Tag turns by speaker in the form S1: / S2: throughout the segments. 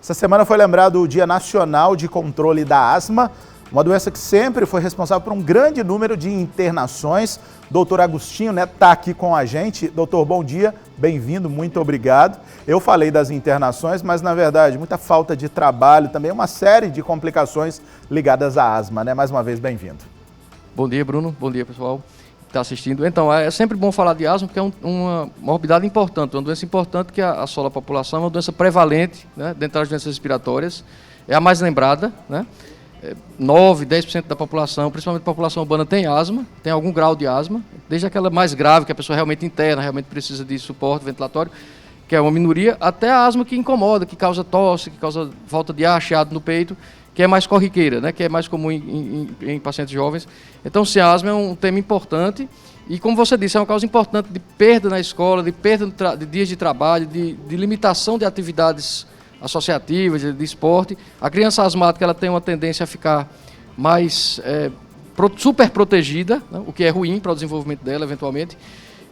S1: Essa semana foi lembrado o Dia Nacional de Controle da Asma, uma doença que sempre foi responsável por um grande número de internações. Doutor Agostinho Neto está aqui com a gente. Doutor, bom dia, bem-vindo, muito obrigado. Eu falei das internações, mas na verdade muita falta de trabalho, também uma série de complicações ligadas à asma, né? Mais uma vez, bem-vindo.
S2: Bom dia, Bruno, bom dia, pessoal que está assistindo. Então, é sempre bom falar de asma, porque é uma morbidade importante, uma doença importante que assola a população, é uma doença prevalente, né, dentre as doenças respiratórias, é a mais lembrada, né? 9, 10% da população, principalmente a população urbana, tem asma, tem algum grau de asma, desde aquela mais grave, que a pessoa realmente interna, realmente precisa de suporte ventilatório, que é uma minoria, até a asma que incomoda, que causa tosse, que causa falta de ar, chiado no peito, que é mais corriqueira, né, que é mais comum em pacientes jovens. Então, se a asma é um tema importante, e como você disse, é uma causa importante de perda na escola, de perda de dias de trabalho, de limitação de atividades associativas, de esporte. A criança asmática ela tem uma tendência a ficar mais super protegida, né, o que é ruim para o desenvolvimento dela, eventualmente.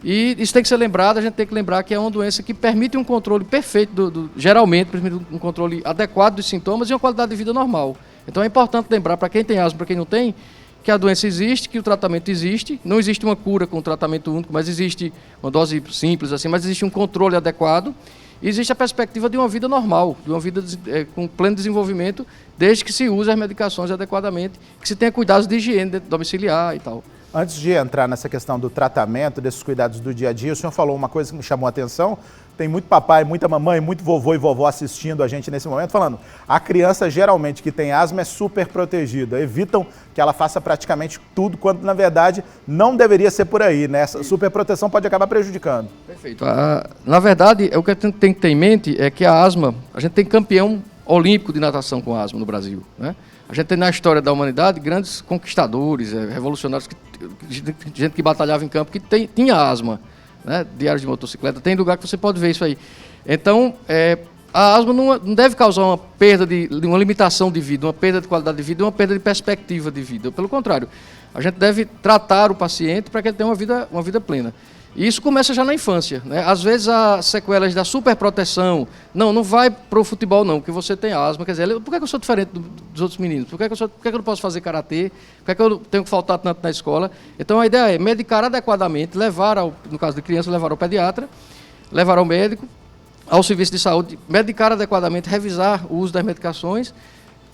S2: E isso tem que ser lembrado, a gente tem que lembrar que é uma doença que permite um controle perfeito, geralmente permite um controle adequado dos sintomas e uma qualidade de vida normal. Então é importante lembrar para quem tem asma, para quem não tem, que a doença existe, que o tratamento existe, não existe uma cura com um tratamento único, mas existe uma dose simples, assim, mas existe um controle adequado. E existe a perspectiva de uma vida normal, de uma vida com pleno desenvolvimento, desde que se use as medicações adequadamente, que se tenha cuidados de higiene domiciliar e tal.
S1: Antes de entrar nessa questão do tratamento, desses cuidados do dia a dia, o senhor falou uma coisa que me chamou a atenção. Tem muito papai, muita mamãe, muito vovô e vovó assistindo a gente nesse momento, falando: a criança geralmente que tem asma é super protegida, evitam que ela faça praticamente tudo, quando na verdade não deveria ser por aí, né? Essa superproteção pode acabar prejudicando.
S2: Perfeito. Na verdade, o que a gente tem que ter em mente é que a asma, a gente tem campeão olímpico de natação com asma no Brasil, né? A gente tem na história da humanidade grandes conquistadores, revolucionários, gente que batalhava em campo, que tinha asma, né? Diário de motocicleta, tem lugar que você pode ver isso aí. Então, a asma não deve causar uma perda uma limitação de vida, uma perda de qualidade de vida, uma perda de perspectiva de vida. Pelo contrário, a gente deve tratar o paciente para que ele tenha uma vida plena. E isso começa já na infância, né? Às vezes as sequelas da superproteção, não vai para o futebol não, porque você tem asma, quer dizer, por que eu sou diferente dos outros meninos? Por que eu não posso fazer karatê? Por que eu tenho que faltar tanto na escola? Então a ideia é medicar adequadamente, no caso de criança, levar ao pediatra, levar ao médico, ao serviço de saúde, medicar adequadamente, revisar o uso das medicações,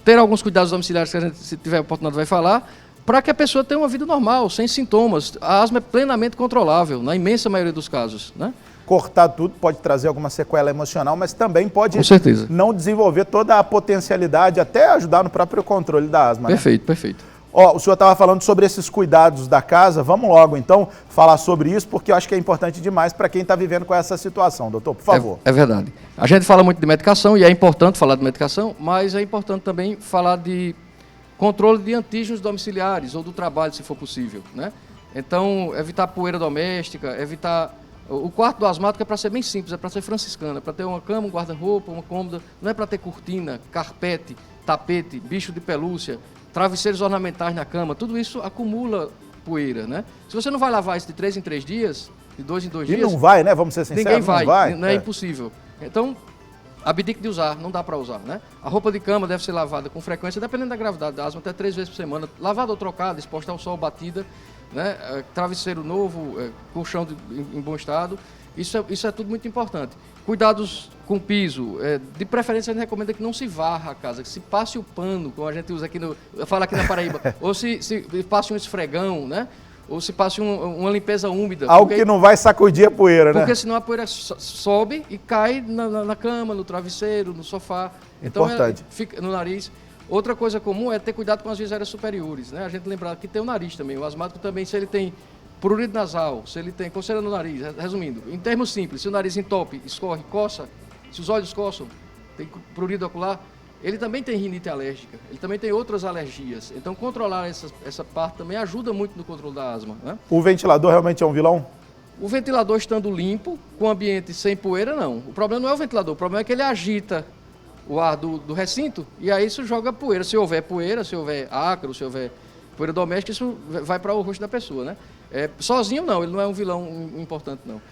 S2: ter alguns cuidados domiciliares que a gente, se tiver oportunidade, vai falar, para que a pessoa tenha uma vida normal, sem sintomas. A asma é plenamente controlável, na imensa maioria dos casos, né?
S1: Cortar tudo pode trazer alguma sequela emocional, mas também pode
S2: com certeza
S1: não desenvolver toda a potencialidade, até ajudar no próprio controle da asma.
S2: Perfeito,
S1: né?
S2: Perfeito.
S1: O senhor estava falando sobre esses cuidados da casa, vamos logo então falar sobre isso, porque eu acho que é importante demais para quem está vivendo com essa situação, doutor, por favor.
S2: É verdade. A gente fala muito de medicação e é importante falar de medicação, mas é importante também falar de controle de antígenos domiciliares ou do trabalho, se for possível, né? Então, evitar poeira doméstica, evitar... O quarto do asmático é para ser bem simples, é para ser franciscano, é para ter uma cama, um guarda-roupa, uma cômoda, não é para ter cortina, carpete, tapete, bicho de pelúcia, travesseiros ornamentais na cama, tudo isso acumula poeira, né? Se você não vai lavar isso de 3 em 3 dias, de 2 em 2 dias...
S1: E não vai, né? Vamos ser sinceros,
S2: ninguém vai,
S1: não
S2: é impossível. Então, abdique de usar, não dá para usar, né? A roupa de cama deve ser lavada com frequência, dependendo da gravidade da asma, até 3 vezes por semana, lavada ou trocada, exposta ao sol, batida, né? Travesseiro novo, colchão em bom estado, isso é tudo muito importante. Cuidados com o piso, de preferência a gente recomenda que não se varra a casa, que se passe o pano, como a gente usa aqui fala aqui na Paraíba, ou se passe um esfregão, né? Ou se passe uma limpeza úmida.
S1: Algo que não vai sacudir a poeira, né?
S2: Porque senão a poeira sobe e cai na cama, no travesseiro, no sofá. Então,
S1: importante.
S2: Fica no nariz. Outra coisa comum é ter cuidado com as vias aéreas superiores, né? A gente lembrar que tem o nariz também. O asmático também, se ele tem prurido nasal, se ele tem coceira no nariz, resumindo, em termos simples, se o nariz entope, escorre, coça, se os olhos coçam, tem prurido ocular, ele também tem rinite alérgica, ele também tem outras alergias. Então, controlar essa parte também ajuda muito no controle da asma, né?
S1: O ventilador realmente é um vilão?
S2: O ventilador estando limpo, com o ambiente sem poeira, não. O problema não é o ventilador, o problema é que ele agita o ar do recinto e aí isso joga poeira. Se houver poeira, se houver ácaro, se houver poeira doméstica, isso vai para o rosto da pessoa, né? Sozinho não, ele não é um vilão importante, não.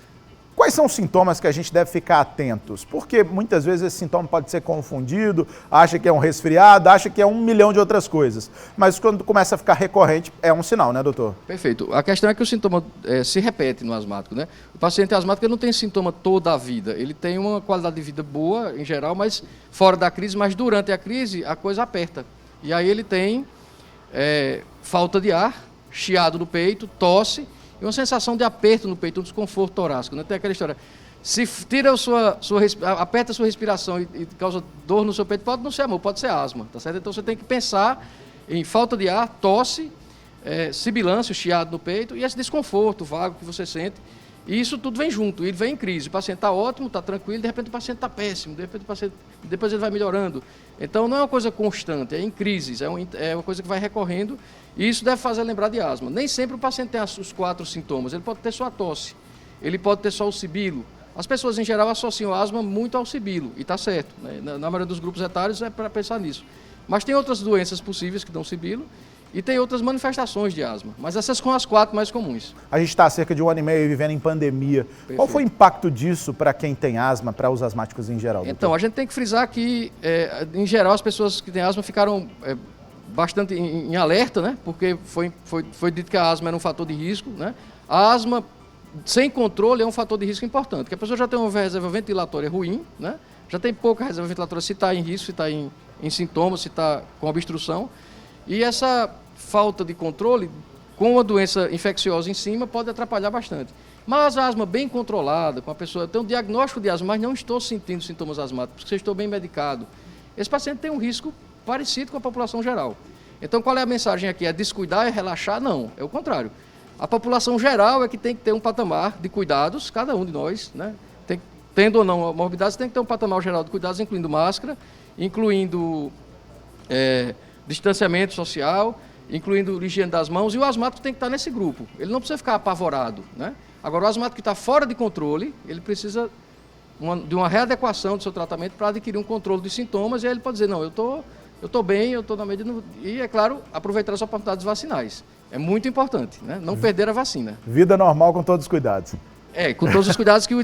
S1: Quais são os sintomas que a gente deve ficar atentos? Porque muitas vezes esse sintoma pode ser confundido, acha que é um resfriado, acha que é 1 milhão de outras coisas. Mas quando começa a ficar recorrente, é um sinal, né, doutor?
S2: Perfeito. A questão é que o sintoma se repete no asmático, né? O paciente asmático ele não tem sintoma toda a vida. Ele tem uma qualidade de vida boa, em geral, mas fora da crise, mas durante a crise a coisa aperta. E aí ele tem falta de ar, chiado no peito, tosse, e uma sensação de aperto no peito, um desconforto torácico, né? Tem aquela história, se tira aperta a sua respiração e causa dor no seu peito, pode não ser amor, pode ser asma, tá certo? Então você tem que pensar em falta de ar, tosse, sibilância, chiado no peito e esse desconforto vago que você sente. E isso tudo vem junto, ele vem em crise. O paciente está ótimo, está tranquilo, de repente o paciente está péssimo, de repente depois ele vai melhorando. Então não é uma coisa constante, é em crises, é uma coisa que vai recorrendo e isso deve fazer lembrar de asma. Nem sempre o paciente tem os 4 sintomas, ele pode ter só a tosse, ele pode ter só o sibilo. As pessoas em geral associam a asma muito ao sibilo, e está certo, né? Na maioria dos grupos etários é para pensar nisso. Mas tem outras doenças possíveis que dão sibilo, e tem outras manifestações de asma, mas essas são as 4 mais comuns.
S1: A gente está há cerca de 1 ano e meio vivendo em pandemia. Perfeito. Qual foi o impacto disso para quem tem asma, para os asmáticos em geral? Doutor?
S2: Então, a gente tem que frisar que, em geral, as pessoas que têm asma ficaram bastante em alerta, né? Porque foi dito que a asma era um fator de risco, né? A asma sem controle é um fator de risco importante, porque a pessoa já tem uma reserva ventilatória ruim, né? Já tem pouca reserva ventilatória se está em risco, se está em sintomas, se está com obstrução. E essa falta de controle, com uma doença infecciosa em cima, pode atrapalhar bastante. Mas a asma bem controlada, com a pessoa tem um diagnóstico de asma, mas não estou sentindo sintomas asmáticos, porque estou bem medicado, esse paciente tem um risco parecido com a população geral. Então, qual é a mensagem aqui? É descuidar, é relaxar? Não, é o contrário. A população geral é que tem que ter um patamar de cuidados, cada um de nós, né? Tendo ou não morbidades, tem que ter um patamar geral de cuidados, incluindo máscara, incluindo distanciamento social, incluindo higiene das mãos, e o asmático tem que estar nesse grupo. Ele não precisa ficar apavorado, né? Agora, o asmático que está fora de controle, ele precisa de uma readequação do seu tratamento para adquirir um controle dos sintomas, e aí ele pode dizer, não, eu estou bem, eu estou na medida... E, é claro, aproveitar as oportunidades vacinais. É muito importante, né? Não perder a vacina.
S1: Vida normal com todos os cuidados.
S2: Com todos os cuidados que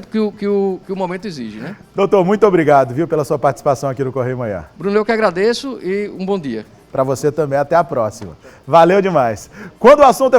S2: o momento exige, né?
S1: Doutor, muito obrigado, viu, pela sua participação aqui no Correio Manhã.
S2: Bruno, eu que agradeço e um bom dia.
S1: Para você também, até a próxima. Valeu demais. Quando o assunto é